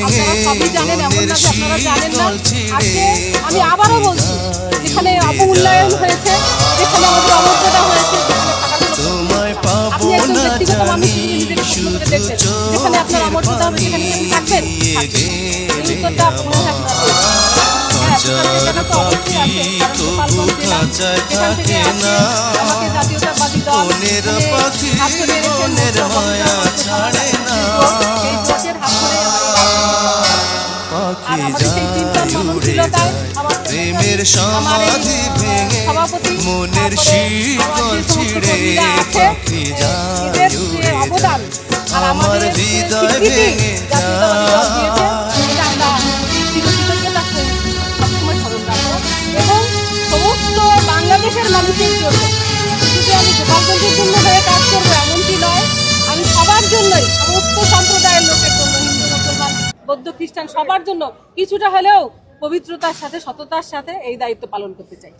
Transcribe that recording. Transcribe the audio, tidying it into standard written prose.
আপনারা সবই জানেন, এমন না যে আপনারা জানেন না। আজকে আমি আবারও বলছি, যেখানে অবমূল্যায়ন হয়েছে, যেখানে আমাদের অমর্যাদা হয়েছে, আপনি একজন ব্যক্তিগত মানুষ হিসেবে নিজেকে স্বপ্ন করে দেখবেন, যেখানে আপনার অমর্যাদা হবে সেখানে কি আপনি থাকবেন? এই উত্তরটা মনে হয় আপনারা পেয়েছেন। হ্যাঁ, সেখানে তো অবশ্যই আছে, কারণ গোপালগঞ্জ জেলা, সেখান থেকে আসে আমাকে জাতীয়তাবাদী দল হাত ধরে রেখেছেন, এই জোটের হাত ধরে আর আমাদের সেই চিন্তন সহনশীলতায় প্রেমের সমাধি ভেঙে মনের শীতল ছিঁড়ে পাখি যায় উড়ে যায় আমার হৃদয় ভেঙে এবং সমস্ত বাংলাদেশের মানুষের জন্য, শুধু আমি গোপালগঞ্জের জন্য হয়ে কাজ করবো এমনটি নয়, আমি সবার জন্যই, সমস্ত সম্প্রদায়ের লোকের জন্য, হিন্দু মুসলমান বৌদ্ধ খ্রিস্টান সবার জন্য কিছুটা হলেও পবিত্রতার সাথে, সততার সাথে এই দায়িত্ব পালন করতে চাই।